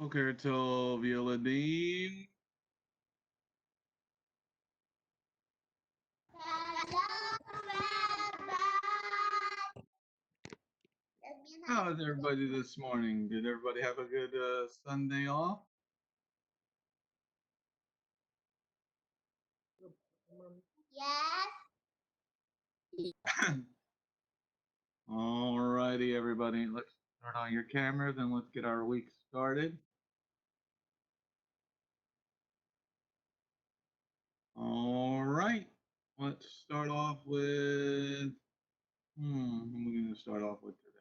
Boker Tov Yeladim. How is everybody this morning? Did everybody have a good Sunday off? Yes. All righty, everybody. Let's turn on your cameras and let's get our week started. All right. Let's start off with. What am we going to start off with today?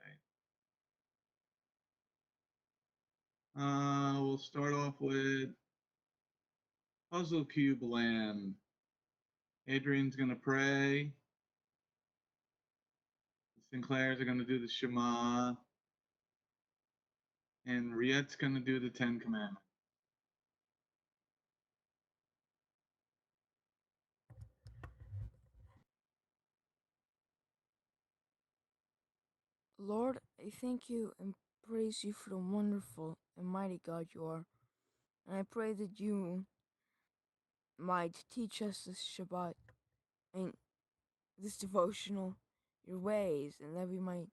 We'll start off with Puzzle Cube Land. Adrian's going to pray. The Sinclairs are going to do the Shema. And Riette's going to do the Ten Commandments. Lord, I thank you and praise you for the wonderful and mighty God you are. And I pray that you might teach us this Shabbat and this devotional, your ways, and that we might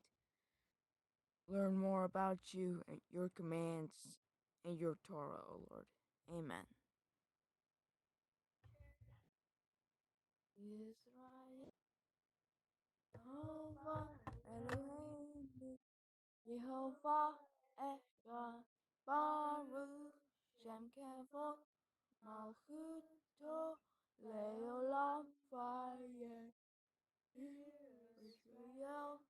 learn more about you and your commands and your Torah, O Lord. Amen. Israel, Jehovah Eloheinu, Jehovah Echad, Baruch Shem Kevod, Malchuto Leolam Vaye. Israel,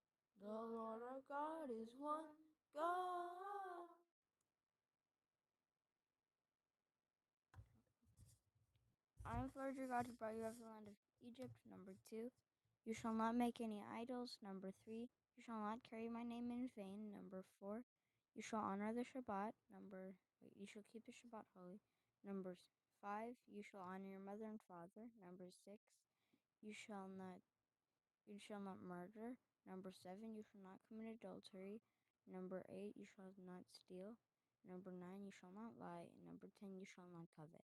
the Lord our God is one God. I am the Lord your God who brought you out of the land of Egypt. Number 2, you shall not make any idols. Number 3, you shall not carry my name in vain. Number 4, you shall honor the Shabbat. You shall keep the Shabbat holy. Number 5, you shall honor your mother and father. Number 6, you shall not murder. Number 7, you shall not commit adultery. Number 8, you shall not steal. Number 9, you shall not lie. And number 10, you shall not covet.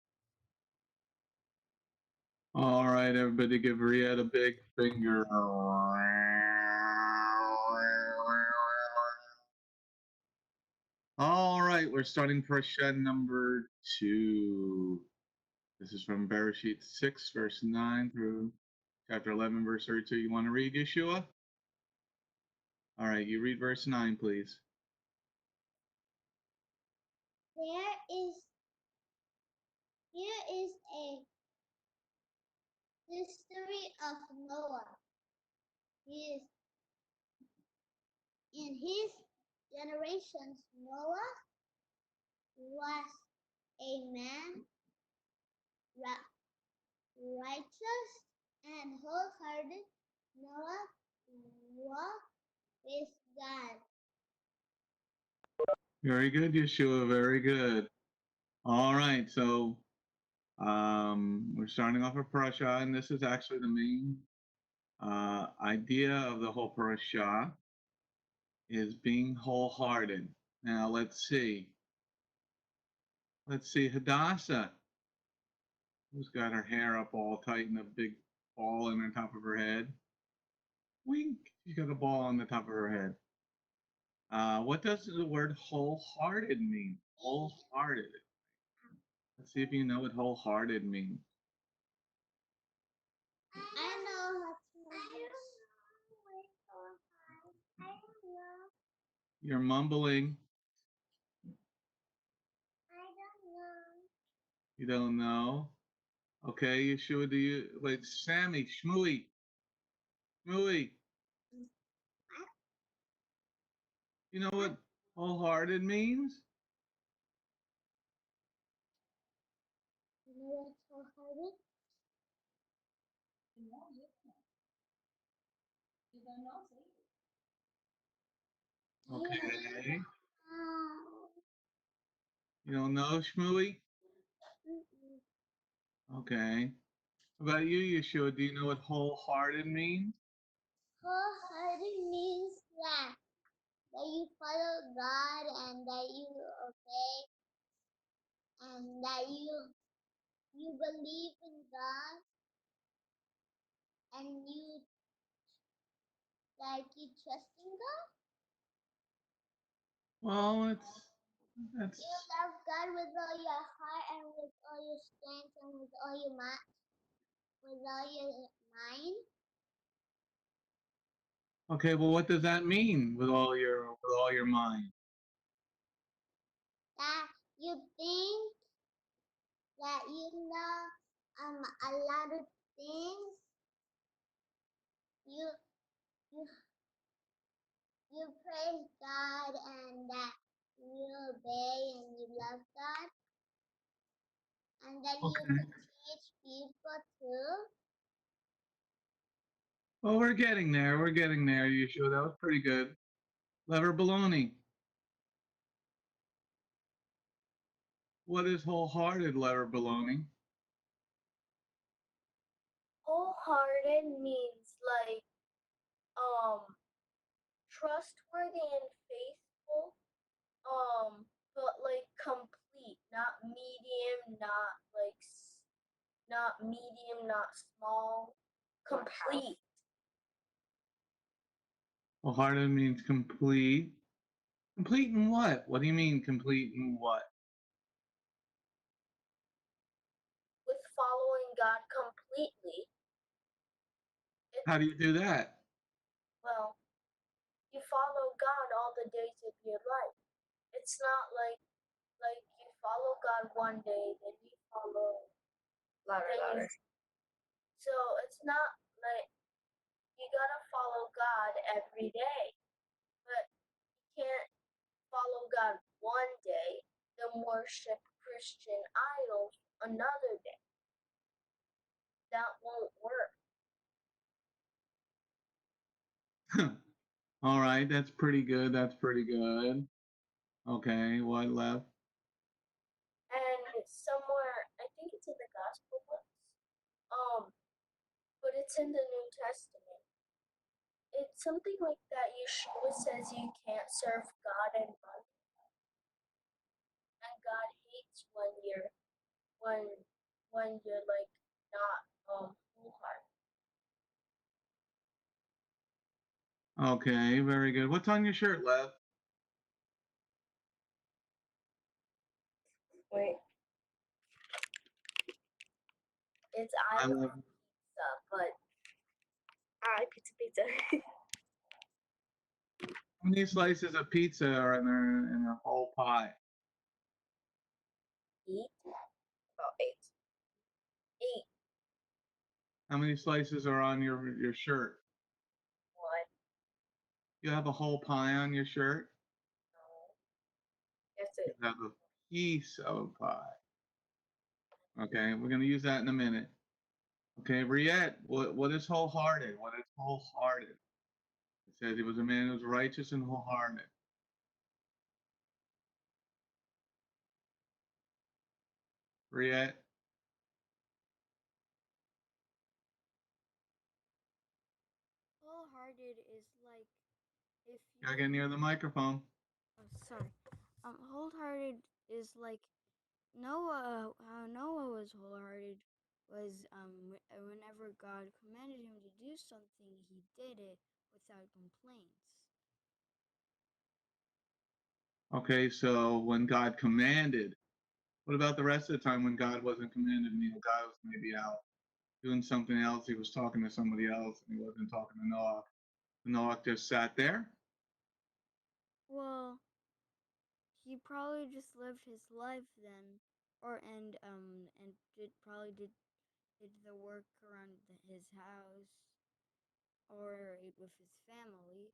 All right, everybody give Riette a big finger. All right, we're starting Parasha number 2. This is from Bereshit 6, verse 9 through chapter 11, verse 32. You want to read, Yeshua? All right, you read verse 9, please. Here is a history of Noah. In his generations, Noah was a man righteous and wholehearted. Noah walked with God. Very good, Yeshua. Very good. All right, so we're starting off with Parasha, and this is actually the main idea of the whole Parasha is being wholehearted. Now let's see. Let's see, Hadassah, who's got her hair up all tight and a big ball in the top of her head. Wink. She's got a ball on the top of her head. What does the word wholehearted mean? Wholehearted. Let's see if you know what wholehearted means. I know I don't know. You're mumbling. I don't know. You don't know. Okay, Yeshua, do you wait? Sammy, Shmooey, Shmooey. You know what wholehearted means? You know what's wholehearted? Okay. You don't know, Shmooey? Okay. How about you, Yeshua? Do you know what wholehearted means? Wholehearted means that you follow God and that you obey and that you believe in God, and you trust in God. Well, that's You love God with all your heart and with all your strength and with all your mind. okay. Well, what does that mean with all your mind? That you think that you know a lot of things. You you you praise God and that you obey and you love God, and then you Okay. can teach people too. Well, we're getting there. We're getting there. You sure that was pretty good. Lever baloney. What is wholehearted, lever baloney? Wholehearted means like trustworthy and faithful, but like complete, not medium, not medium, not small, complete. Wholehearted means complete. Complete in what? What do you mean complete in what? With following God completely. How do you do that? Well, you follow God all the days of your life. It's not like you follow God one day, then you follow louder. So it's not like you gotta follow God every day, but you can't follow God one day, then worship Christian idols another day. That won't work. All right, that's pretty good. That's pretty good. Okay, what left? And somewhere, I think it's in the gospel books, but it's in the New Testament. It's something like that. Yeshua says you can't serve God and money, and God hates when you're like not wholehearted. Okay, very good. What's on your shirt, Lev? Wait, it's I I love. love pizza, but I pizza. How many slices of pizza are in a whole pie? Eat about eight. How many slices are on your shirt? One. You have a whole pie on your shirt? No. That's You it. have a piece of pie. Okay, we're gonna use that in a minute. Okay, Riette, what is wholehearted? What is wholehearted? It says he was a man who was righteous and wholehearted. Riette, Wholehearted is like if gotta you. get near the microphone. Oh, sorry. Wholehearted is like Noah. How Noah was wholehearted was whenever God commanded him to do something, he did it without complaints. Okay, so when God commanded, what about the rest of the time when God wasn't commanded? God was maybe out doing something else. He was talking to somebody else, and he wasn't talking to Noah. Noah just sat there. Well, he probably just lived his life then, and did the work around his house or with his family.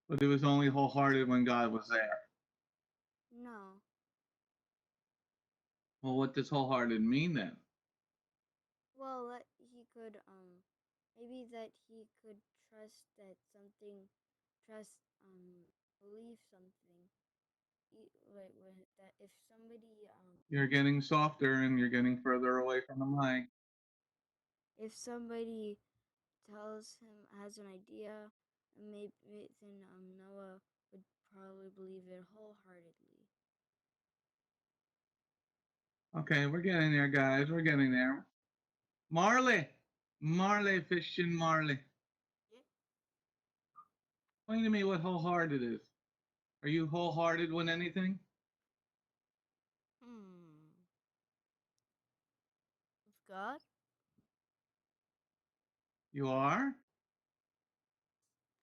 But it was only wholehearted when God was there. No. Well, what does wholehearted mean then? Well, that he could maybe that he could trust that something trust believe something. That if somebody You're getting softer and you're getting further away from the mic. if somebody tells him has an idea, maybe then Noah would probably believe it wholeheartedly. Okay, we're getting there, guys. We're getting there. Marley, Marley, fishing Marley. Yeah. Explain to me what wholehearted is. Are you wholehearted with anything? With God? You are?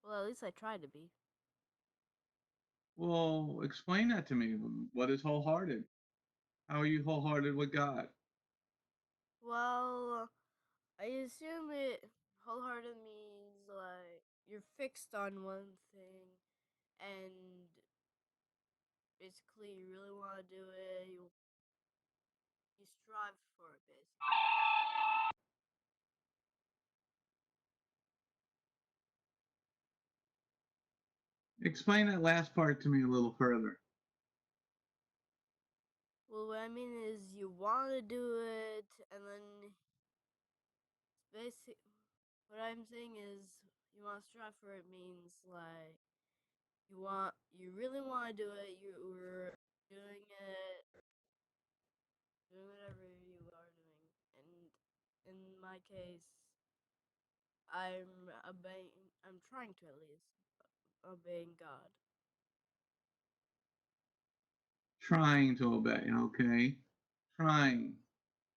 Well, at least I try to be. Well, explain that to me. What is wholehearted? How are you wholehearted with God? Well, I assume it wholehearted means like you're fixed on one thing and basically you really want to do it. You strive for it, basically. Explain that last part to me a little further. Well, what I mean is you want to do it, and then basic. What I'm saying is you want to strive for it means like you really want to do it. You're doing it, doing whatever you are doing, and in my case, I'm trying to at least obeying God. Trying to obey, okay? Trying.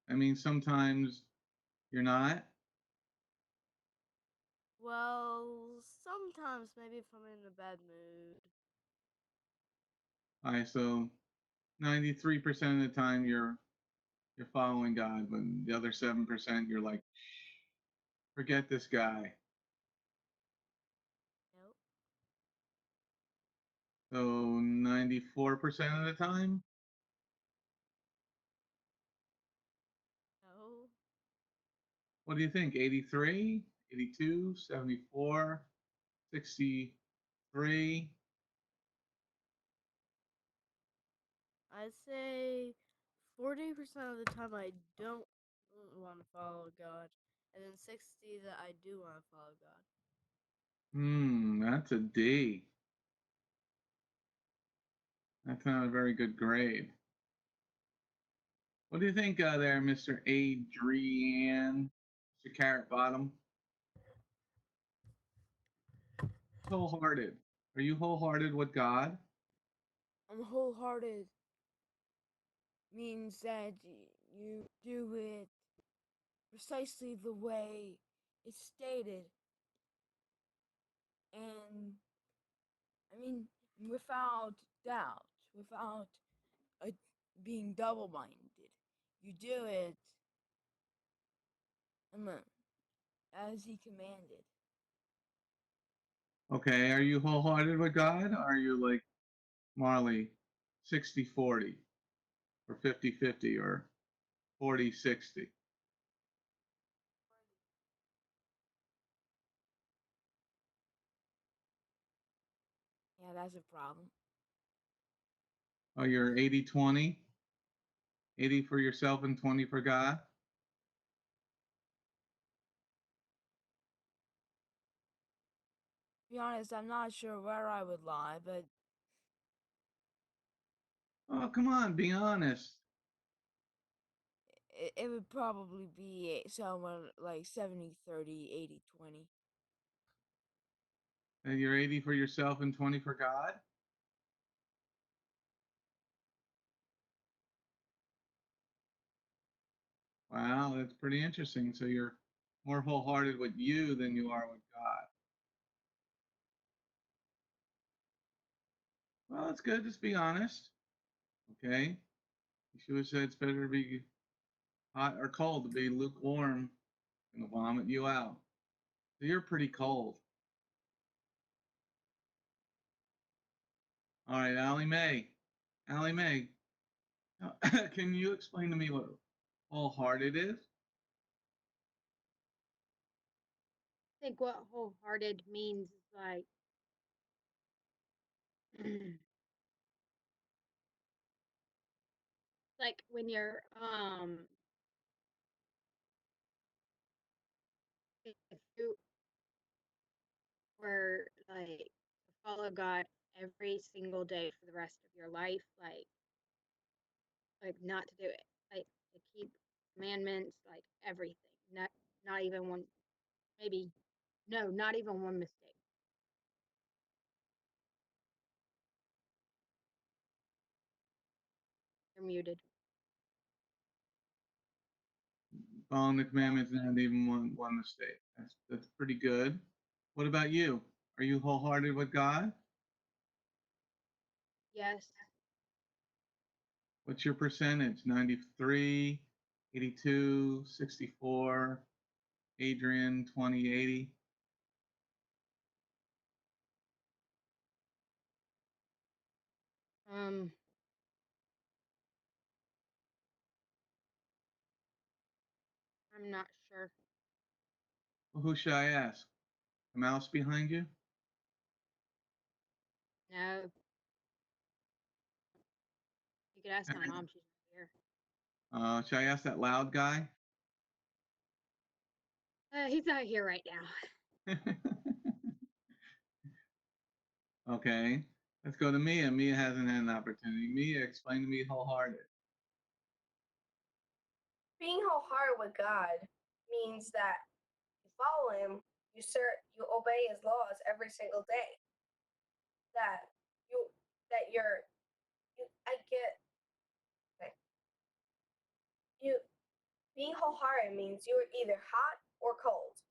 I mean, sometimes you're not. Well, sometimes maybe if I'm in a bad mood. All right, so 93% of the time you're following God, but the other 7% you're like, forget this guy. Nope. So 94% of the time, No. what do you think? 83, 82, 74, 63? I'd say 40% of the time I don't want to follow God, and then 60 that I do want to follow God. That's a D. That's not a very good grade. What do you think there, Mr. Adrian? Mr. Carrot Bottom? Wholehearted. Are you wholehearted with God? I'm wholehearted means that you do it precisely the way it's stated. And I mean, without doubt, without a, being double minded, you do it as he commanded. Okay, are you wholehearted with God? Are you like Marley, 60-40, or 50-50, or 40-60? Yeah, that's a problem. Oh, you're 80-20? 80 for yourself and 20 for God? To be honest, I'm not sure where I would lie, but Oh, come on, be honest. it would probably be somewhere like 70-30, 80-20. And you're 80 for yourself and 20 for God? Wow, that's pretty interesting. So you're more wholehearted with you than you are with God. Well, it's good. Just be honest. Okay. You should have said it's better to be hot or cold, to be lukewarm and to vomit you out. So you're pretty cold. All right, Allie Mae. Allie Mae, can you explain to me what wholehearted is? I think what wholehearted means is like like when you're if you were like to follow God every single day for the rest of your life, like not to do it like to keep commandments, like everything. Not even one. Maybe no, not even one mistake. You're muted. Following the commandments, not even one mistake. That's pretty good. What about you? Are you wholehearted with God? Yes. What's your percentage? 93, 82, 64, Adrian, 20, 80? I'm not sure. Well, who should I ask? The mouse behind you? No. You could ask my mom. She's not here. Should I ask that loud guy? He's not here right now. Okay, let's go to Mia. Mia hasn't had an opportunity. Mia, explain to me wholehearted. Being wholehearted with God means that you follow Him, you obey His laws every single day. That you that you're you I get okay. You being wholehearted means you are either hot or cold.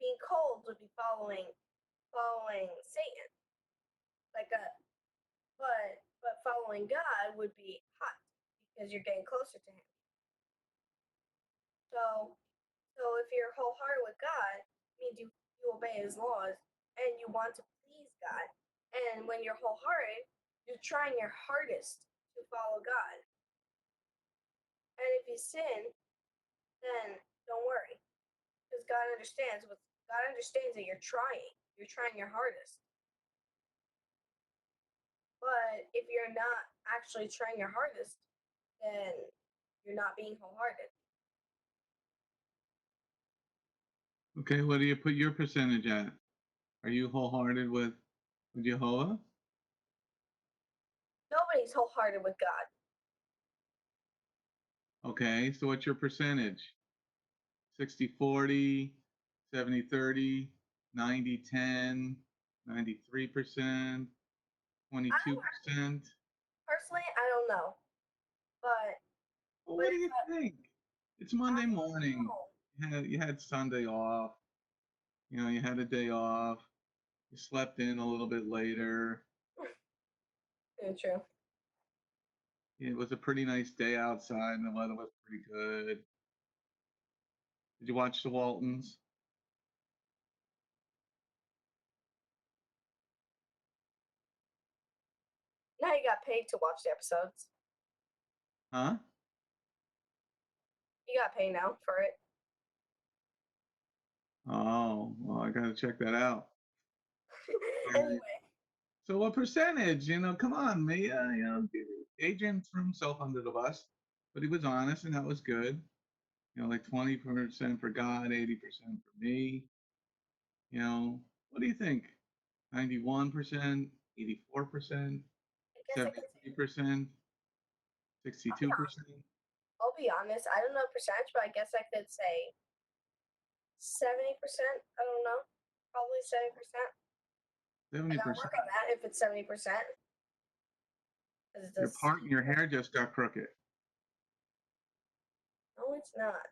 Being cold would be following Satan, like a but following God would be hot because you're getting closer to Him. So if you're wholehearted with God, it means you obey His laws and you want to please God. And when you're wholehearted, you're trying your hardest to follow God. And if you sin, then don't worry, because God understands that you're trying. You're trying your hardest. But if you're not actually trying your hardest, then you're not being wholehearted. Okay, what do you put your percentage at? Are you wholehearted with Jehovah? Nobody's wholehearted with God. Okay, so what's your percentage? 60-40, 70-30, 90-10, 93%, 22%. Personally, I don't know. But Well, what do you think? It's Monday morning. know. You had Sunday off. You know, you had a day off. You slept in a little bit later. Yeah, true. It was a pretty nice day outside, and the weather was pretty good. Did you watch the Waltons? Now you got paid to watch the episodes. Huh? You got paid now for it. Oh, well, I gotta check that out. Anyway. So what percentage? You know, come on, Mia. You know, Adrian threw himself under the bus, but he was honest, and that was good. You know, like 20% for God, 80% for me. You know, what do you think? 91%, 84%, I guess I could say 73%, 62%, I'll be honest, I don't know percentage, but I guess I could say 70%. I don't know. Probably 70%. I gotta 70%. work on that if it's 70%. Your part in your hair just got crooked. No, it's not.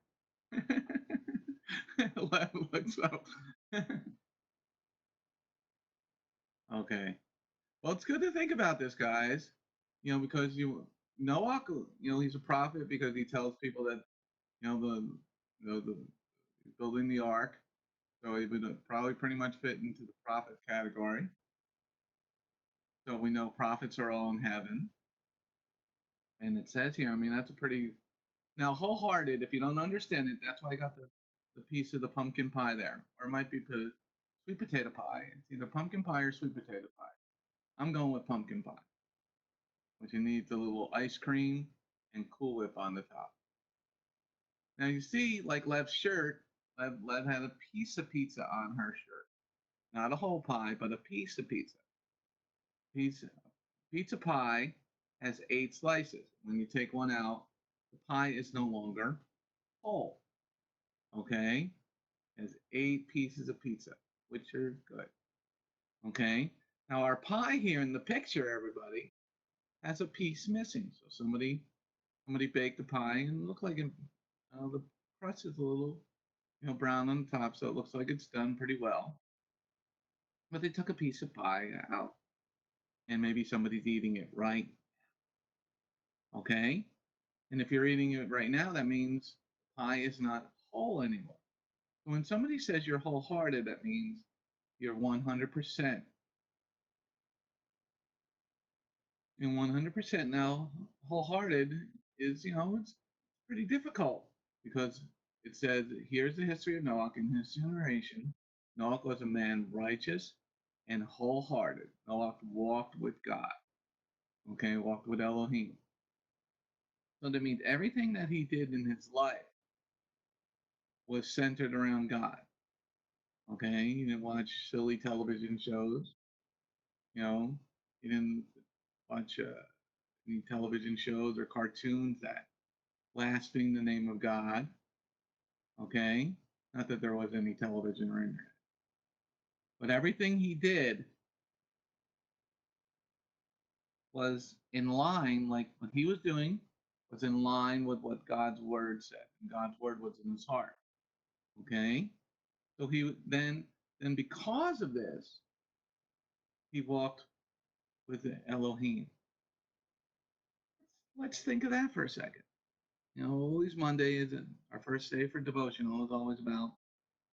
What's up? Okay. Well, it's good to think about this, guys. You know, because Noah, you know, he's a prophet because he tells people that, you know, the building the ark. So he would probably pretty much fit into the prophet category. So we know prophets are all in heaven. And it says here, I mean, that's a pretty, now wholehearted, if you don't understand it, that's why I got the piece of the pumpkin pie there. Or it might be sweet potato pie. It's either pumpkin pie or sweet potato pie. I'm going with pumpkin pie, which you need the little ice cream and Cool Whip on the top. Now you see, like Lev's shirt, Lev had a piece of pizza on her shirt. Not a whole pie, but a piece of pizza. Pizza pie has 8 slices. When you take one out, the pie is no longer whole. Okay? It has 8 pieces of pizza, which are good. Okay? Now our pie here in the picture, everybody, has a piece missing. So somebody baked the pie and it looked like the crust is a little brown on the top, so it looks like it's done pretty well. But they took a piece of pie out, and maybe somebody's eating it right. Okay? And if you're eating it right now, that means pie is not whole anymore. So when somebody says you're wholehearted, that means you're 100%. And 100% now, wholehearted is, it's pretty difficult because it says, here's the history of Noah and his generation. Noah was a man righteous and wholehearted. Noah walked with God. Okay, walked with Elohim. So that means everything that he did in his life was centered around God. Okay, he didn't watch silly television shows. He didn't watch any television shows or cartoons that blaspheme the name of God. Okay, not that there was any television or internet, but everything he did was in line, like what he was doing was in line with what God's word said, and God's word was in his heart. Okay, so he then because of this, he walked with Elohim. Let's think of that for a second. Always Monday is our first day for devotional is always about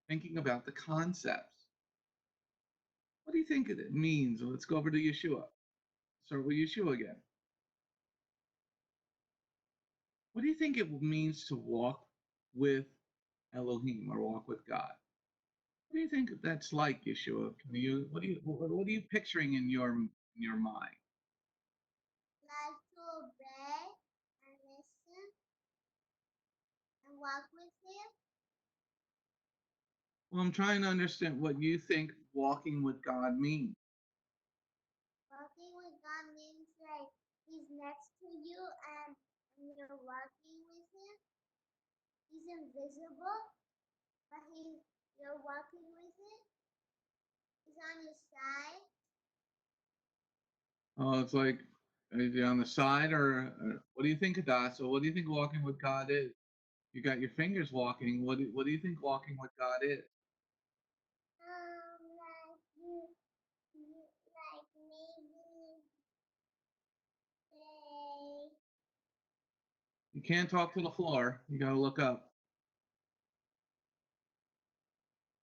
thinking about the concepts. What do you think it means? Let's go over to Yeshua. Start with Yeshua again. What do you think it means to walk with Elohim or walk with God? What do you think that's like, Yeshua? What are you picturing in your mind? Like to obey and listen and walk with him. Well, I'm trying to understand what you think walking with God means. Walking with God means like he's next to you and you're walking with him. He's invisible, but you're walking with him. He's on your side. Oh, it's like, is he on the side or what do you think, Hadassah? What do you think walking with God is? You got your fingers walking. What do you think walking with God is? Like like maybe say. You can't talk to the floor. You got to look up.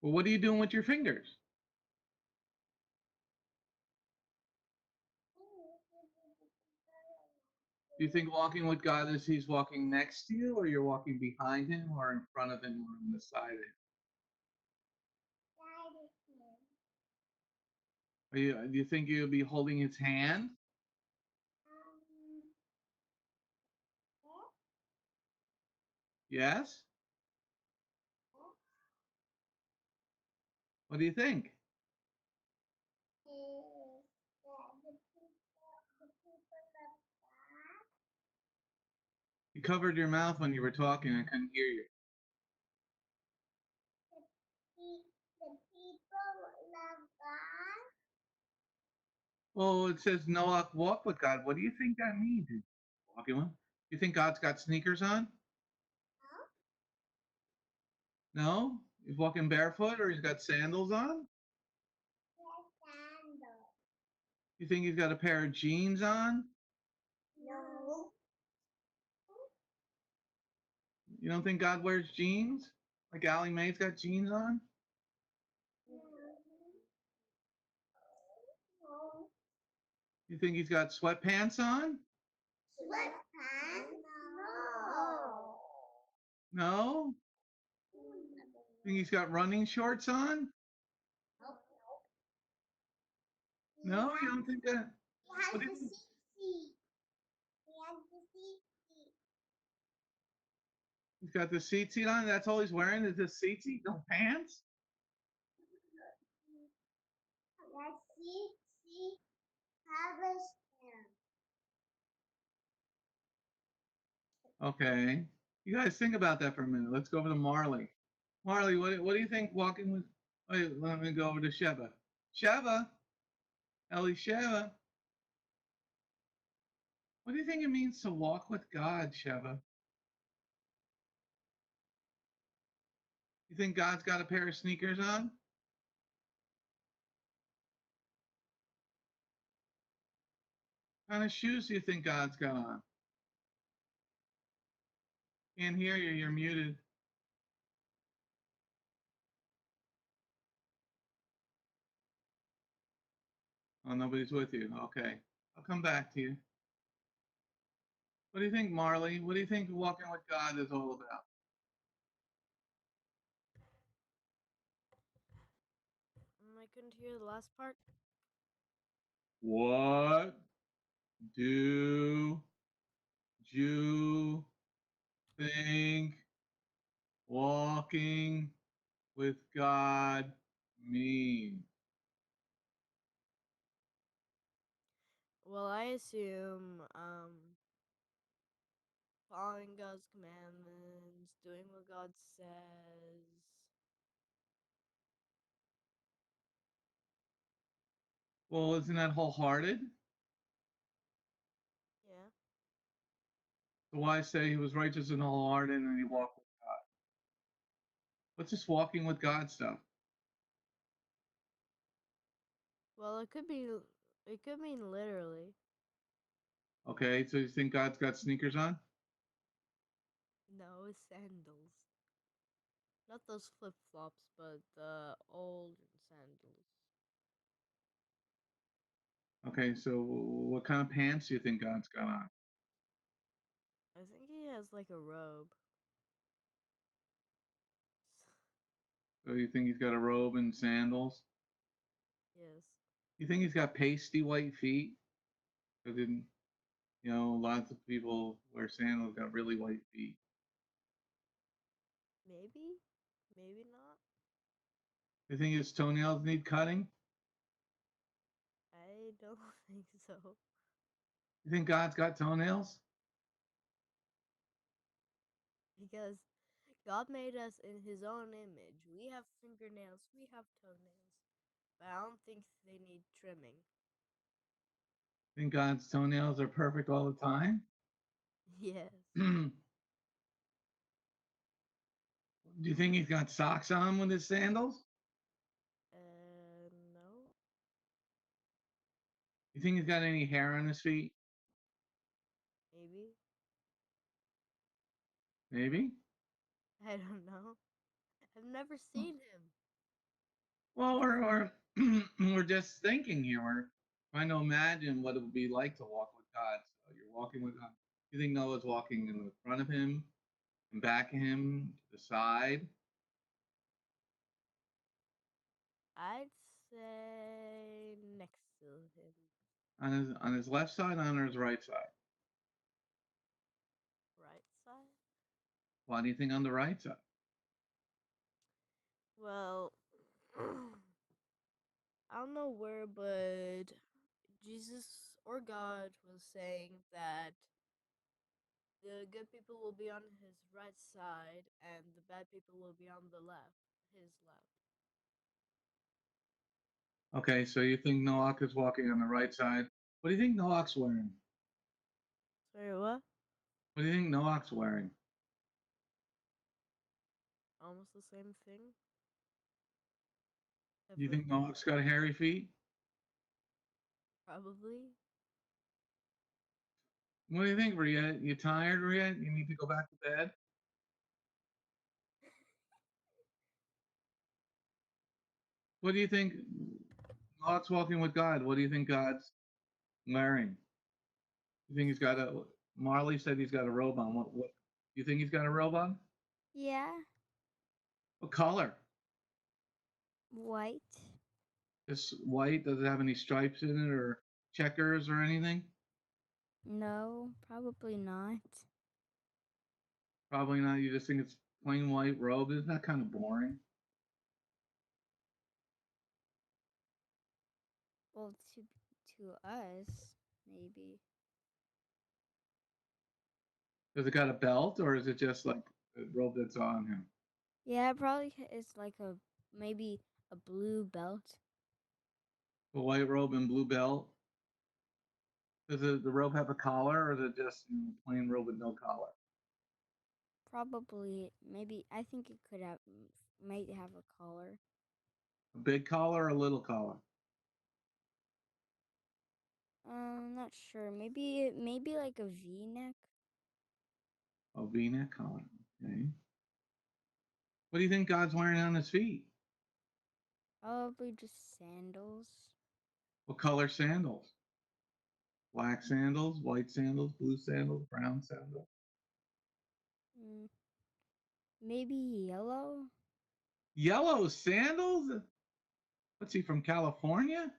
Well, what are you doing with your fingers? Do you think walking with God is he's walking next to you, or you're walking behind him, or in front of him, or on the side of him? Do you think you'll be holding his hand? Yes? What do you think? You covered your mouth when you were talking. I couldn't hear you. The people love God. Well, it says Noah walked with God. What do you think that means? Walking with? You think God's got sneakers on? No? He's walking barefoot or he's got sandals on? Sandals. You think he's got a pair of jeans on? No. You don't think God wears jeans? Like Allie Mae's got jeans on? No. You think he's got sweatpants on? Sweatpants? No. No? Think he's got running shorts on? No, you don't think that? He has What the do you think? seat. He has the seat. He's got the seat on. That's all he's wearing is the seat, no pants? That seat covers him. Okay. You guys think about that for a minute. Let's go over to Marley. Marley, what do you think walking with? Wait, let me go over to Sheva. Sheva, Ellie Sheva. What do you think it means to walk with God, Sheva? You think God's got a pair of sneakers on? What kind of shoes do you think God's got on? Can't hear you. You're muted. Oh, nobody's with you. Okay. I'll come back to you. What do you think, Marley? What do you think walking with God is all about? I couldn't hear the last part. What do you think walking with God mean? Well, I assume following God's commandments, doing what God says. Well, isn't that wholehearted? Yeah. So why say he was righteous and wholehearted and he walked with God? What's this walking with God stuff? Well, it could be. It could mean literally. Okay, so you think God's got sneakers on? No, it's sandals. Not those flip flops, but the old sandals. Okay, so what kind of pants do you think God's got on? I think he has like a robe. So you think he's got a robe and sandals? Yes. You think he's got pasty white feet? Because lots of people wear sandals got really white feet. Maybe. Maybe not. You think his toenails need cutting? I don't think so. You think God's got toenails? Because God made us in his own image. We have fingernails, we have toenails. But I don't think they need trimming. Think God's toenails are perfect all the time? Yes. Do you think he's got socks on with his sandals? No. You think he's got any hair on his feet? Maybe. Maybe. I don't know. I've never seen him. Well, we're just thinking here. We're trying to imagine what it would be like to walk with God. So you're walking with God. You think Noah's walking in the front of him, and back of him, to the side? I'd say next to him. On his left side, on his right side? Right side? Why do you think on the right side? Well, I don't know where, but Jesus or God was saying that the good people will be on his right side and the bad people will be on the left, his left. Okay, so you think Noah is walking on the right side. What do you think Noah's wearing? Sorry, what? What do you think Noah's wearing? Almost the same thing. Do you think Different? Noah's got hairy feet? Probably. What do you think, Ria? You tired, Ria? You need to go back to bed? What do you think? Noah's walking with God. What do you think God's wearing? You think he's got a? Marley said he's got a robe on. What? You think he's got a robe on? Yeah. What color? White. Just white? Does it have any stripes in it or checkers or anything? No, probably not. Probably not. You just think it's plain white robe. Isn't that kind of boring? Well, to, to us, maybe. Does it got a belt, or is it just like the robe that's on him? Yeah, it probably is like maybe a blue belt. A white robe and blue belt. Does the robe have a collar, or is it just plain robe with no collar? Probably, maybe I think it could have might have a collar. A big collar or a little collar? Not sure. Maybe like a V-neck. A V-neck collar. Okay. What do you think God's wearing on his feet? Probably just sandals. What color sandals? Black sandals, white sandals, blue sandals, brown sandals. Mm, maybe yellow. Yellow sandals? What's he from California?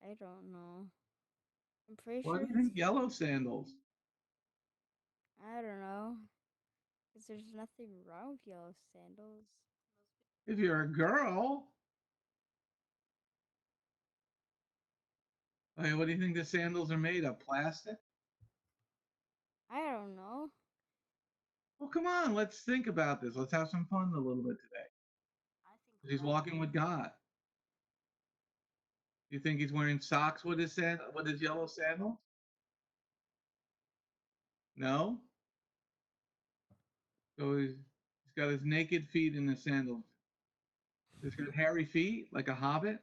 I don't know. I'm pretty Why sure do you he's think yellow sandals? I don't know. Because there's nothing wrong with yellow sandals. If you're a girl, okay, what do you think the sandals are made of? Plastic? I don't know. Well, come on, let's think about this. Let's have some fun a little bit today. I think He's walking with God. You think he's wearing socks with his yellow sandals? No. So he's got his naked feet in the sandals. He's got hairy feet like a hobbit.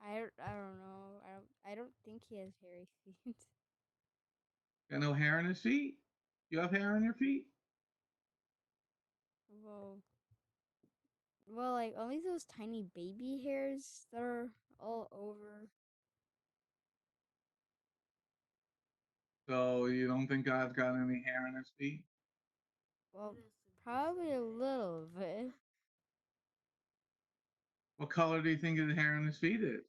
I don't know. I don't think he has hairy feet. Got no hair on his feet. You have hair on your feet? well, well, like only those tiny baby hairs that are all over. So you don't think God's got any hair on his feet? Well, probably a little bit. What color do you think the hair on his feet is?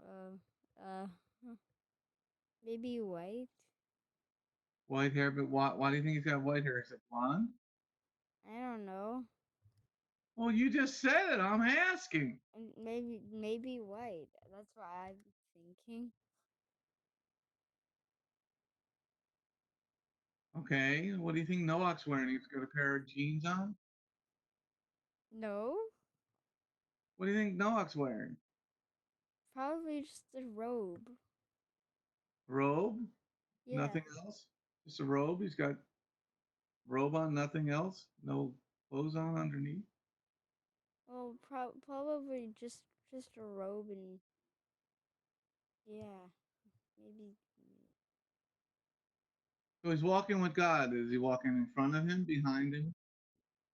Uh, uh, huh, maybe white. White hair, but why do you think he's got white hair? Is it blonde? I don't know. Well, you just said it. I'm asking. Maybe white. That's what I'm thinking. Okay, what do you think Noah's wearing? He's got a pair of jeans on? No, What do you think Noah's wearing? probably just a robe. Robe? Yeah. Nothing else? Just a robe? He's got robe on, nothing else? No clothes on underneath? Well, probably just a robe and yeah, maybe. So he's walking with God. Is he walking in front of him, behind him,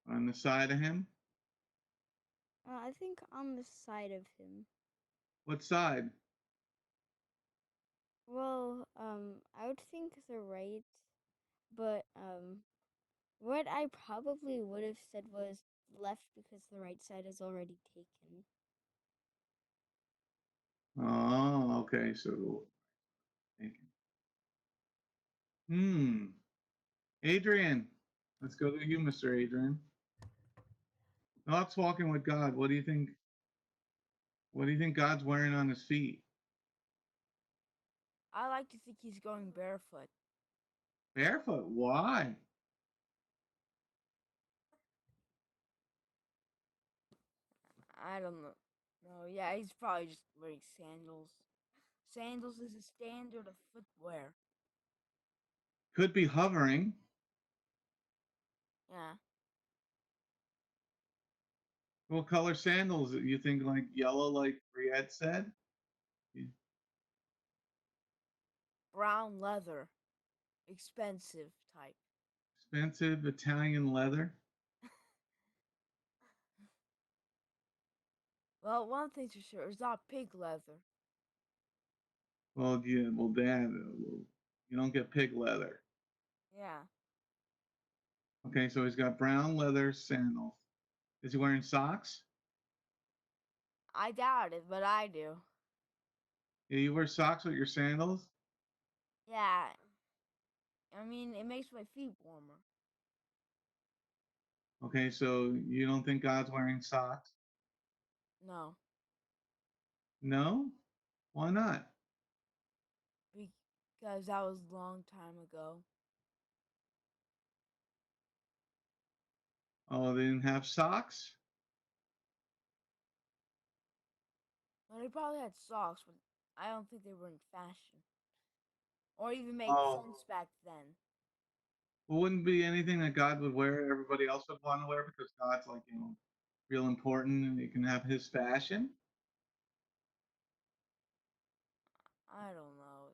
on the side of him? I think on the side of him. What side? Well, I would think the right, but what I probably would have said was left because the right side is already taken. Oh, okay. So, Adrian, let's go to you, Mr. Adrian. Lot's walking with God. What do you think? What do you think God's wearing on his feet? I like to think he's going barefoot. Barefoot. Why? I don't know. No, yeah, he's probably just wearing sandals. Sandals is a standard of footwear. Could be hovering. Yeah. What color sandals? You think like yellow, like Briette said? Brown leather. Expensive type. Expensive Italian leather. Well, one thing's for sure, it's not pig leather. Well, yeah. Well, Dad, you don't get pig leather. Yeah. Okay, so he's got brown leather sandals. Is he wearing socks? I doubt it, but I do. Yeah, you wear socks with your sandals? Yeah. I mean, it makes my feet warmer. Okay, so you don't think God's wearing socks? No. No? Why not? Because that was a long time ago. Oh, they didn't have socks? Well, they probably had socks, but I don't think they were in fashion. Or even make Oh, sense back then. well, wouldn't be anything that God would wear, everybody else would want to wear because God's like, real important and he can have his fashion. I don't know.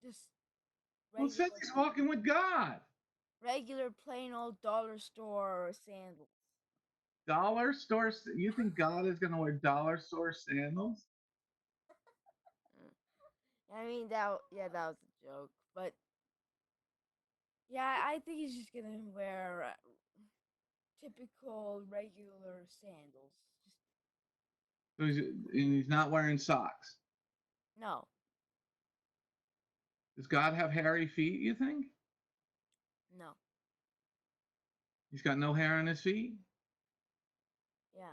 Just Well, it says regular, he's walking with God. regular plain old dollar store sandals. Dollar store. You think God is going to wear dollar store sandals? I mean that was a joke, but yeah, I think he's just gonna wear typical regular sandals. So he's not wearing socks. No, Does God have hairy feet, you think? no, He's got no hair on his feet? yeah.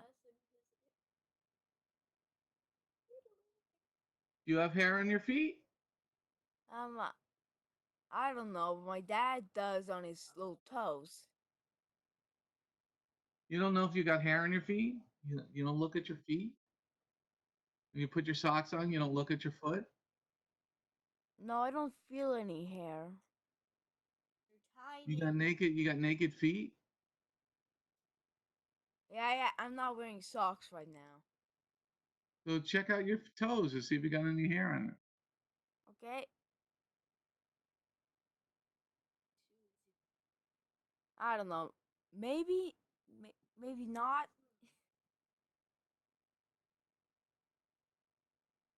Do you have hair on your feet? Um, I don't know, but my dad does on his little toes. You don't know if you got hair on your feet? You don't look at your feet? When you put your socks on, you don't look at your foot? No, I don't feel any hair. You got naked feet? Yeah, I'm not wearing socks right now. So check out your toes to see if you got any hair on it. Okay. I don't know. Maybe, maybe not.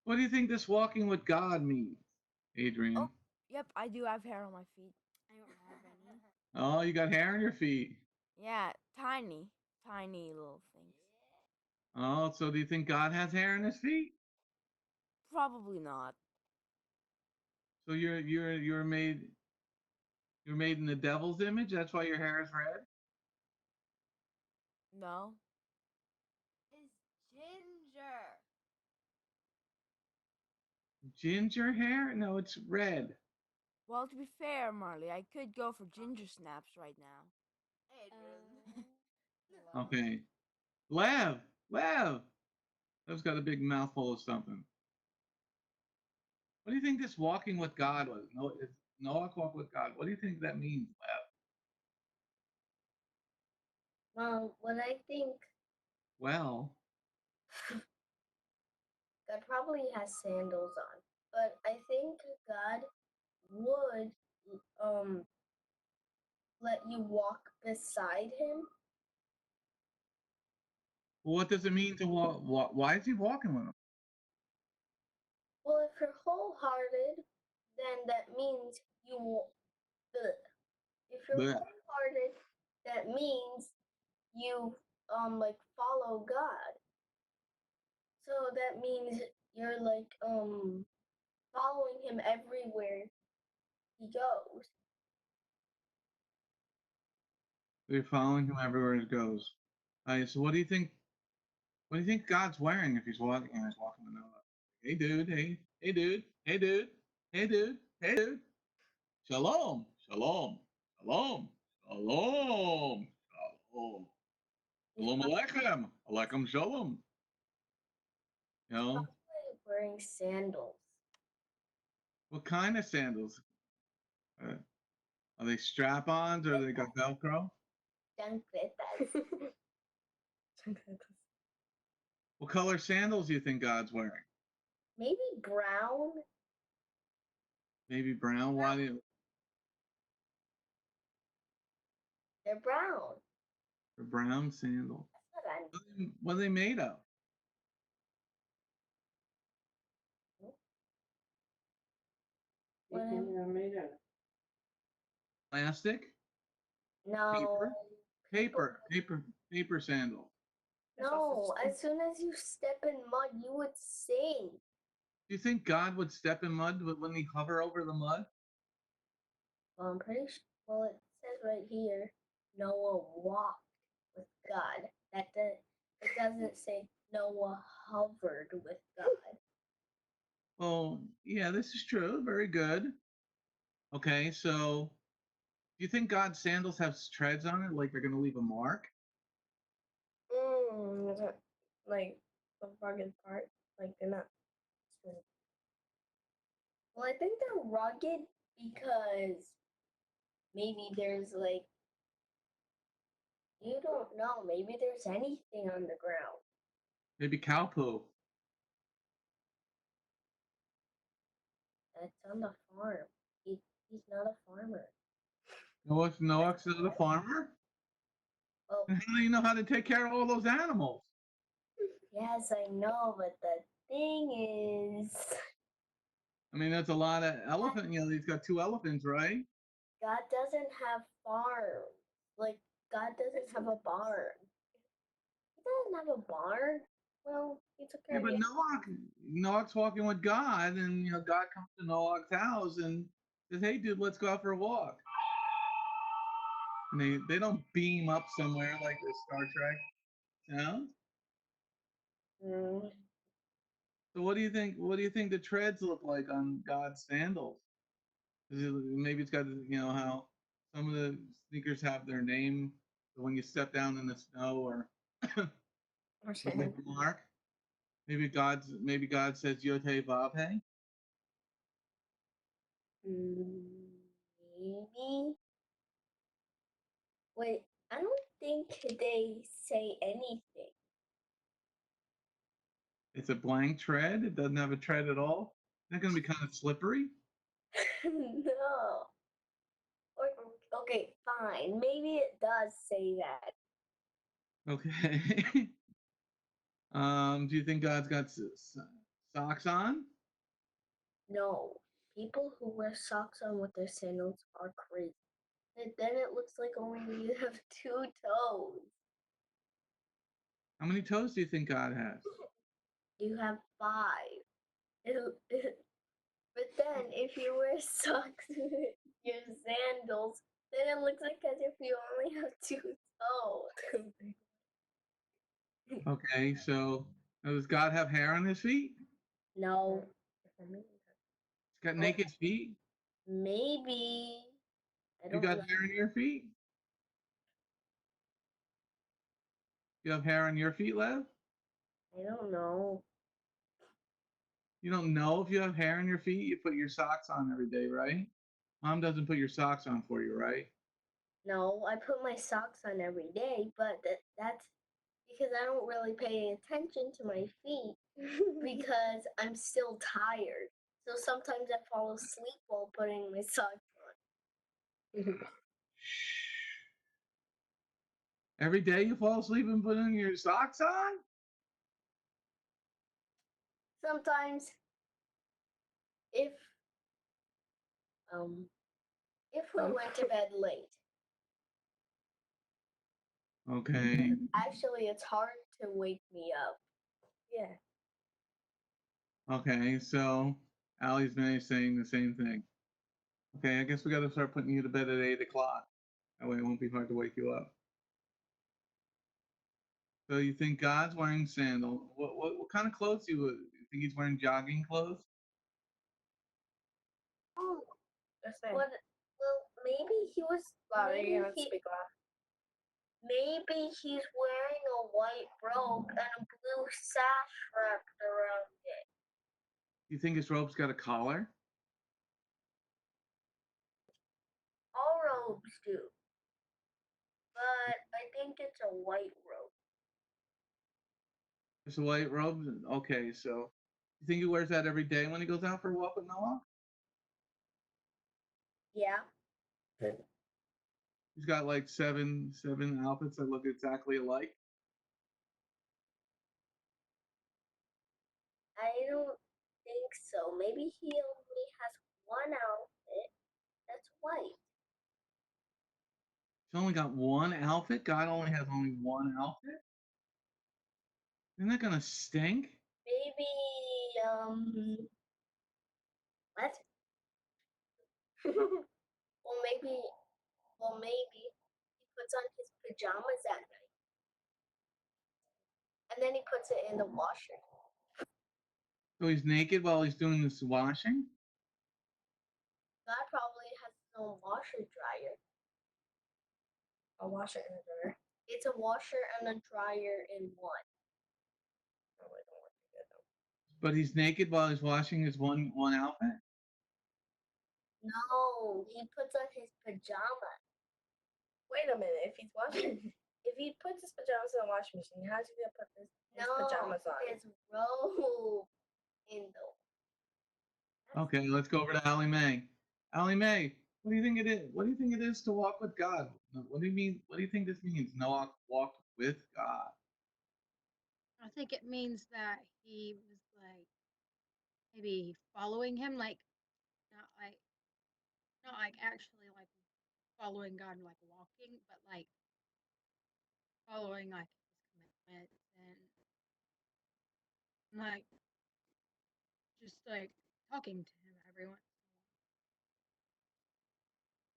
What do you think this walking with God means, Adrian? Oh, yep, I do have hair on my feet. I don't have any. Oh, you got hair on your feet. Yeah, tiny, tiny little things. Oh, so do you think God has hair on his feet? Probably not. So you're made in the devil's image. That's why your hair is red. No. It's ginger. Ginger hair? No, it's red. Well, to be fair, Marley, I could go for ginger snaps right now. Okay. Lev. Lev's got a big mouthful of something. What do you think this walking with God was? No, it's Noah walk with God. What do you think that means, Lev? Well, what I think, Well, God probably has sandals on, but I think God would let you walk beside him. what does it mean to walk? Why is he walking with him? Well, if you're wholehearted, then that means you will. If you're Blech. wholehearted, that means you like follow God. So that means you're like following him everywhere he goes. They're following him everywhere he goes. So what do you think? What do you think God's wearing if he's walking? He's walking with Noah. Hey, dude. Hey, dude. Hey, dude. Hey, dude. Hey, dude. Shalom. Shalom. Shalom. Shalom. Shalom. He's Shalom Aleichem. Aleichem Shalom. You know, probably wearing sandals. what kind of sandals? Uh, are they strap-ons or they got Velcro? Chancletas. What color sandals do you think God's wearing? Maybe brown. Maybe brown. Why do you? They're brown. A brown sandal. That's what I'm. What are they made of? What I'm Plastic? no. Paper? Paper sandal. No, as soon as you step in mud, you would sink. Do you think God would step in mud when he hover over the mud? Well, I'm pretty sure. Well, it says right here, Noah walked with God. It doesn't say Noah hovered with God. Well, yeah, this is true. Very good. Okay, so do you think God's sandals have treads on it, like they're going to leave a mark? Like the rugged part, like they're not straight. Well, I think they're rugged because maybe there's like you don't know. Maybe there's anything on the ground. Maybe cow poo. That's on the farm. He's not a farmer. Noah's not a farmer? Well, And how do you know how to take care of all those animals? yes, I know, but the thing is, I mean, that's a lot of elephant. You know, he's got 2 elephants, right? God doesn't have farms. Like, God doesn't have a barn. He doesn't have a barn. Well, he took Yeah, care of but the. Noah's walking with God, and God comes to Noah's house and says, "Hey, dude, let's go out for a walk." And they don't beam up somewhere like the Star Trek sound. Mm, So what do you think? What do you think the treads look like on God's sandals? Maybe it's got how some of the sneakers have their name. So when you step down in the snow or leave a mark, maybe God says Yote Vave. maybe. Wait, I don't think they say anything. It's a blank tread. It doesn't have a tread at all. It's not going to be kind of slippery. No. Or, okay, fine. Maybe it does say that. Okay. Do you think God's got socks on? No. People who wear socks on with their sandals are crazy. And then it looks like only you have 2 toes. How many toes do you think God has? You have 5. But then if you wear socks with your sandals, then it looks like as if you only have 2 toes. Okay, so does God have hair on his feet? No. He's got Oh, naked feet. maybe. I You don't got know. hair on your feet? You have hair on your feet, Lev? I don't know. You don't know if you have hair on your feet? You put your socks on every day, right? Mom doesn't put your socks on for you, right? No, I put my socks on every day, but that's because I don't really pay attention to my feet because I'm still tired. So sometimes I fall asleep while putting my socks on. Every day you fall asleep and putting your socks on? Sometimes if um if we went to bed late, Okay. actually it's hard to wake me up. Yeah. Okay, so Allie's been saying the same thing. Okay, I guess we got to start putting you to bed at 8 o'clock. That way it won't be hard to wake you up. So you think God's wearing sandals? What kind of clothes do you think he's wearing? Jogging clothes? Oh, what? Well, maybe he was. Maybe he's wearing a white robe and a blue sash wrapped around it. You think his robe's got a collar? All robes do, but I think it's a white robe. It's a white robe? Okay, so you think he wears that every day when he goes out for a walk with Noah? Yeah. He's got like seven outfits that look exactly alike. I don't think so. Maybe he only has one outfit that's white. He's only got one outfit? God only has only one outfit? Isn't that gonna stink? Maybe what? well maybe maybe he puts on his pajamas at night and then he puts it in the washer. So he's naked while he's doing this washing? God probably has no washer dryer. A washer and a dryer. It's a washer and a dryer in one. Probably don't work together. But he's naked while he's washing his one outfit? No, he puts on his pajamas. Wait a minute. If he's washing, if he puts his pajamas in the washing machine, how's he gonna put his pajamas on? His robe in the. Okay, let's go over to Allie Mae. Allie Mae, what do you think it is? What do you think it is to walk with God? What do you mean? What do you think this means? No, walk with God. I think it means that he was like maybe following him, like not like not like actually like following God, like walking, but like following like his commandments and like just like talking to him every once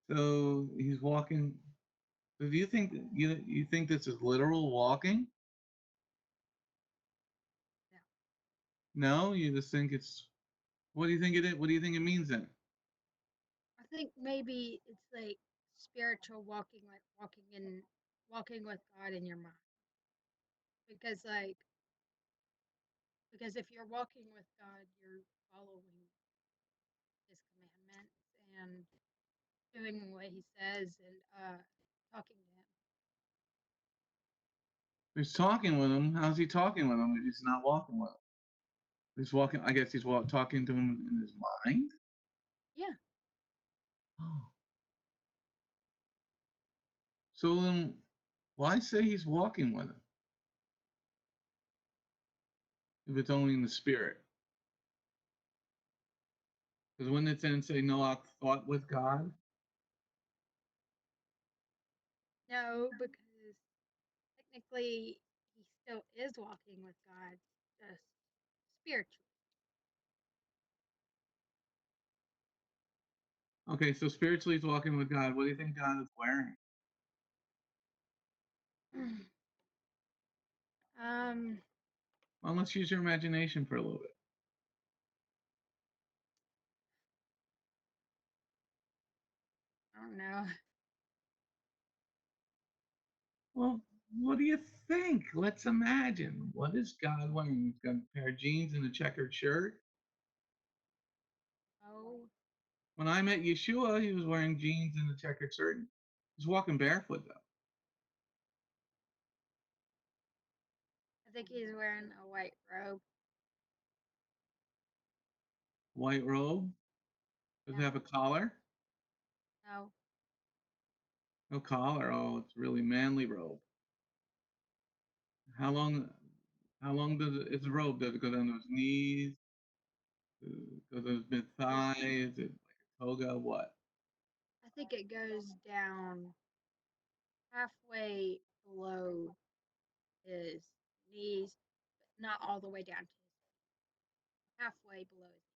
in a while. So he's walking. So do you think you think this is literal walking? No, you just think it's. What do you think it is? What do you think it means then? I think maybe it's like spiritual walking, like walking with God in your mind. Because because if you're walking with God, you're following his commandments and doing what he says and talking to him. He's talking with him. How's he talking with him if he's not walking with him? He's walking. I guess he's talking to him in his mind. Yeah. Oh. So then, why say he's walking with him if it's only in the spirit? Because when it then say no thought with God, No, because technically he still is walking with God, just spiritually. okay, so spiritually he's walking with God. What do you think God is wearing? um, Well, let's use your imagination for a little bit. I don't know. Well, what do you think? Let's imagine. What is God wearing? He's got a pair of jeans and a checkered shirt. Oh, When I met Yeshua, he was wearing jeans and a checkered shirt. He's walking barefoot though. I think he's wearing a white robe. White robe. Does it Yeah. have a collar? No. No collar. Oh, it's a really manly robe. How long? How long does its robe? Does it go down to his knees? Go to his mid thigh? Is it like a toga? What? I think it goes down halfway below his knees, but not all the way down to his halfway below his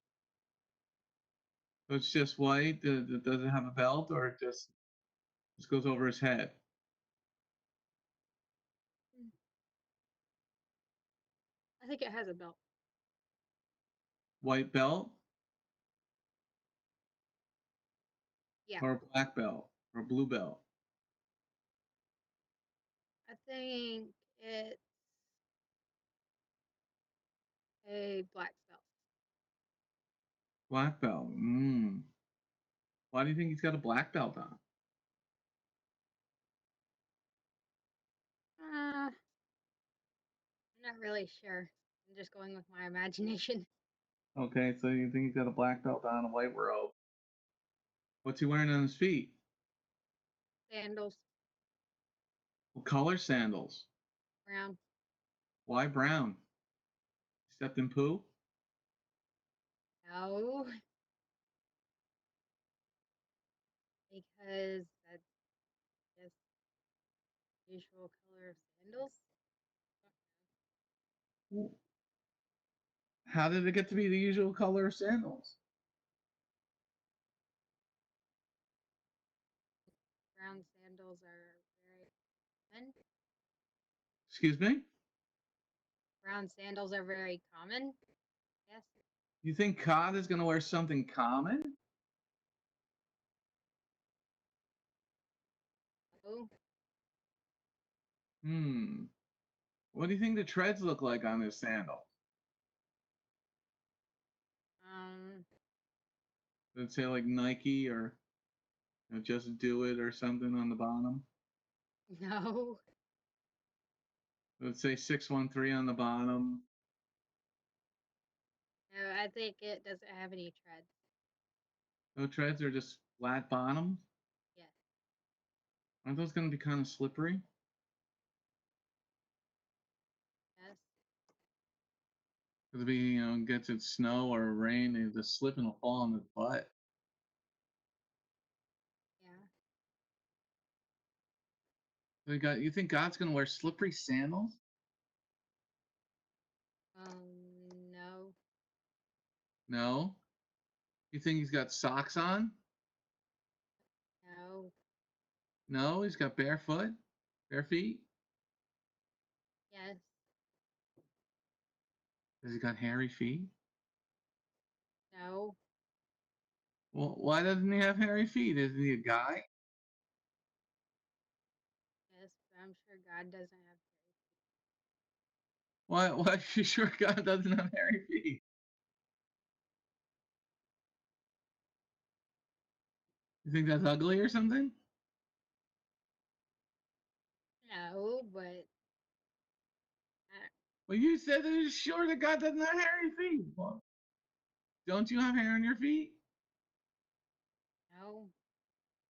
So it's just white. Does it have a belt, or it just goes over his head? knees. I think it has a belt. White belt Yeah. or a black belt or a blue belt? I think it's a black belt. Black belt. Why do you think he's got a black belt on? I'm not really sure. I'm just going with my imagination. Okay, so you think he's got a black belt on, a white robe. What's he wearing on his feet? Sandals, What color sandals? brown. Why brown? Stepped in poo? No, because that's just usual color of sandals. How did it get to be the usual color of sandals? Brown sandals are very common. Excuse me? Brown sandals are very common. Yes. You think God is going to wear something common? Oh, What do you think the treads look like on his sandals? um, Does it say like Nike or just do it or something on the bottom? no, Does it say 613 on the bottom? no. I think it doesn't have any tread. No treads are just flat bottoms? Yes, Aren't those going to be kind of slippery? yes, Because it gets it snow or rain, they just slip and it'll fall on the butt. yeah. So you think God's going to wear slippery sandals? No, No. You think he's got socks on? no, No, he's got bare feet. yes, Has he got hairy feet? no, Well, why doesn't he have hairy feet? Isn't he a guy? yes. But I'm sure God doesn't have Why are you sure God doesn't have hairy feet? You think that's ugly or something? no, but Well, you said that you're sure that God doesn't have hairy feet. Well, don't you have hair on your feet? no,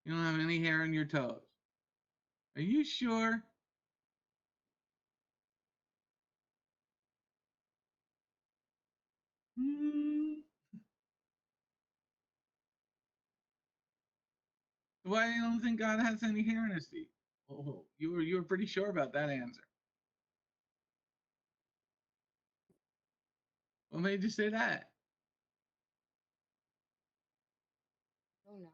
You don't have any hair on your toes. Are you sure? Hmm. Why do you don't think God has any hair on his feet? Oh, you were pretty sure about that answer. What made you say that? oh no.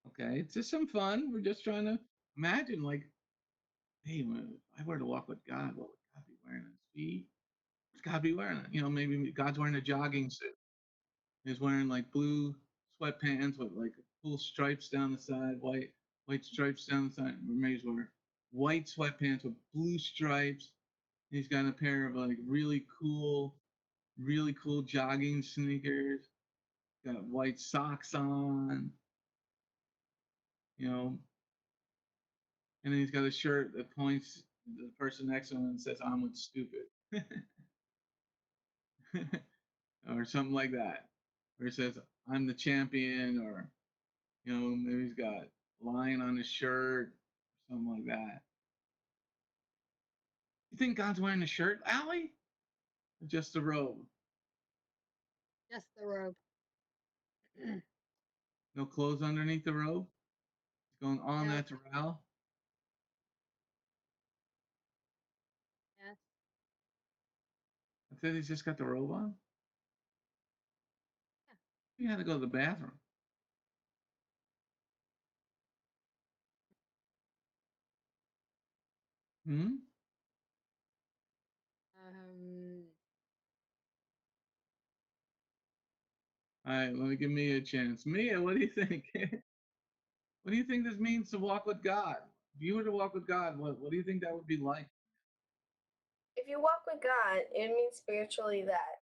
Okay, it's just some fun. We're just trying to imagine, like, hey, if I were to walk with God, what would God be wearing on his feet? What's God be wearing? Maybe God's wearing a jogging suit. He's wearing like blue sweatpants with like cool stripes down the side, white stripes down the side. Or maybe he's wearing white sweatpants with blue stripes. He's got a pair of like really cool jogging sneakers. Got white socks on, you know, and then he's got a shirt that points to the person next to him and says, "I'm with stupid," or something like that, or it says, "I'm the champion," or maybe he's got lion on his shirt, something like that. You think God's wearing a shirt, Allie? Or just a robe? Just the robe. No clothes underneath the robe? He's going all No, natural. yes, I said he's just got the robe on. yeah. He had to go to the bathroom. Hmm? Um, All right, let me give Mia a chance. Mia, what do you think? What do you think this means to walk with God? If you were to walk with God, what do you think that would be like? If you walk with God, it means spiritually that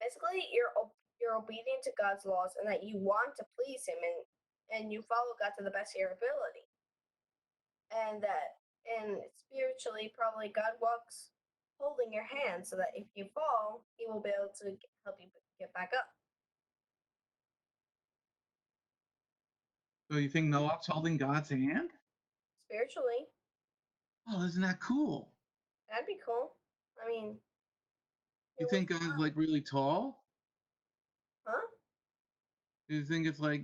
physically you're obedient to God's laws and that you want to please Him and you follow God to the best of your ability, and spiritually probably God walks holding your hand so that if you fall, He will be able to help you get back up. So you think Noah's holding God's hand? Spiritually, Oh, isn't that cool? that'd be cool. I mean, You you're with think God's God, like really tall? huh? Do you think it's like,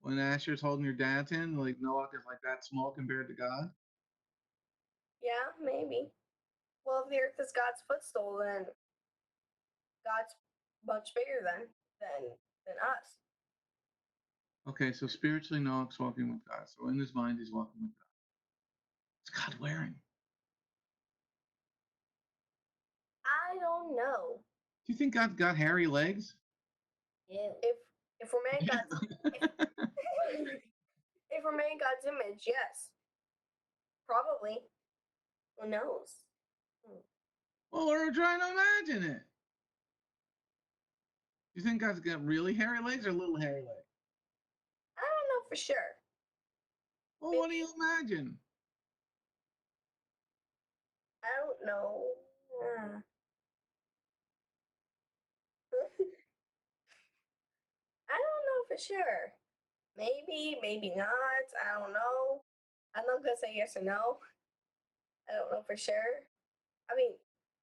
when Asher's holding your dad's hand, like Noah is like that small compared to God? Yeah, maybe. Well, if the earth is God's footstool, then God's much bigger than us. Okay, so spiritually Noah's walking with God. So in his mind, he's walking with God. What's God wearing? I don't know. Do you think God's got hairy legs? Ew. If we're made God's if we're made in God's image, yes. Probably. Who knows? Well, we're trying to imagine it. Do you think God's got really hairy legs or little hairy legs? I don't know for sure. Well, what do you imagine? I don't know. I don't know for sure. Maybe, maybe not. I don't know. I'm not gonna say yes or no. I don't know for sure. I mean,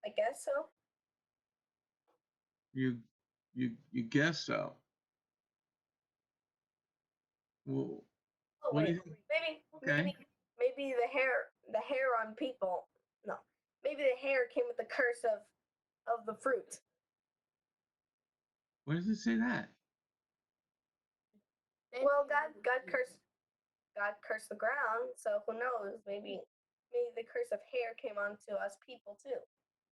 I guess so. You guess so. Well, Oh what do wait, you think? maybe, Okay. maybe the hair on people. No, maybe the hair came with the curse of the fruit. Where does it say that? Well, God cursed the ground, so who knows? Maybe the curse of hair came onto us people too.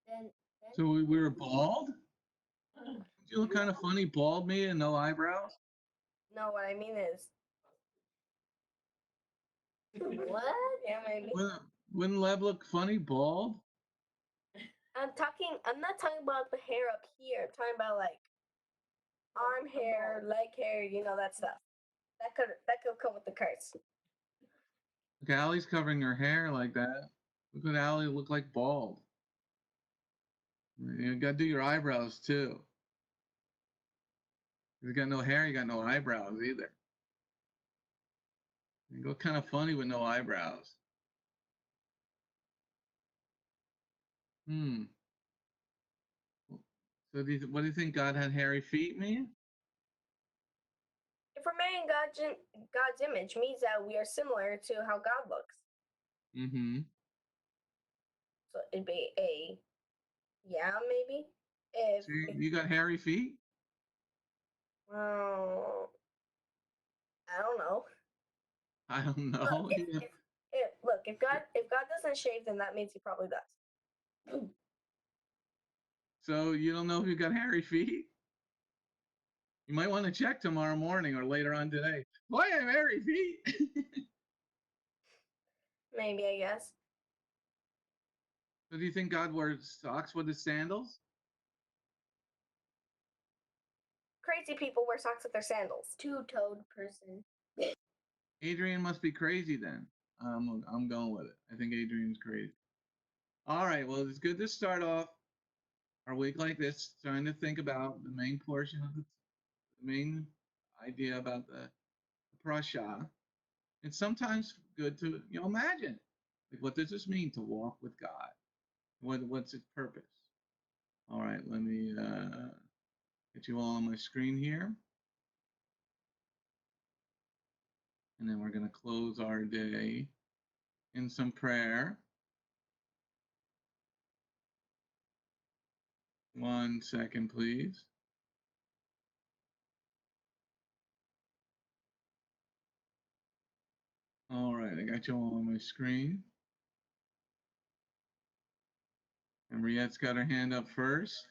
Then So we were bald? Did you look kind of funny, bald me and no eyebrows? No, what I mean is what? yeah, maybe. Wouldn't Leb look funny, bald? I'm not talking about the hair up here. I'm talking about like arm hair, leg hair, you know, that stuff. That could come with the curse. Look, Allie's covering her hair like that. Look at Allie look like bald. You gotta do your eyebrows too. If you got no hair, you got no eyebrows either. You look kind of funny with no eyebrows. Hmm. So what do you think? God had hairy feet, man? If we're made in God's image means that we are similar to how God looks. Mm-hmm. So it'd be a yeah, maybe. If So you got hairy feet? well, I don't know. I don't Look, know. if God doesn't shave, then that means he probably does. So you don't know if you got hairy feet? You might want to check tomorrow morning or later on today. Why I have hairy feet? Maybe, I guess. So do you think God wears socks with his sandals? Crazy people wear socks with their sandals. Two-toed person. Adrian must be crazy then. I'm going with it. I think Adrian's crazy. All right. Well, it's good to start off our week like this, trying to think about the main portion of the main idea about the Parasha. It's sometimes good to imagine, like, what does this mean to walk with God? What's its purpose? All right, let me get you all on my screen here, and then we're going to close our day in some prayer. 1 second, please. All right, I got you all on my screen. Henriette's got her hand up first.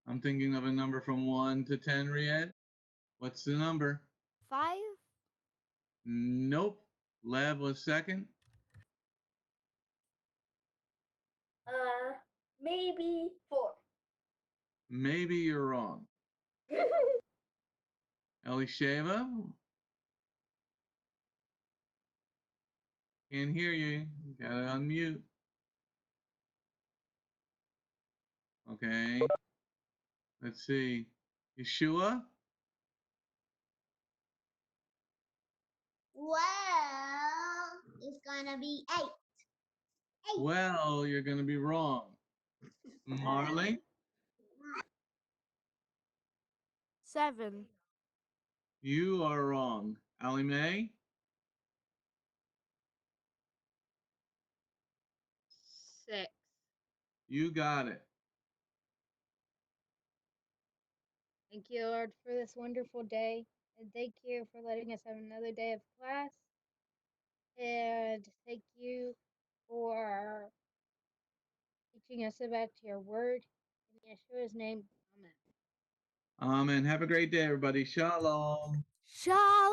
I'm thinking of a number from 1 to 10, Riette. What's the number? 5. Nope. Lev was second. Maybe 4. Maybe you're wrong. Elisheva? Can't hear you. You gotta unmute. Okay. Let's see. Yeshua? Well, it's gonna be 8. Well, you're gonna be wrong. Marley? 7. You are wrong. Allie Mae? 6. You got it. Thank you, Lord, for this wonderful day. And thank you for letting us have another day of class. And thank you for teaching us about your word. In Yeshua's name, Amen. Amen. Have a great day, everybody. Shalom. Shalom.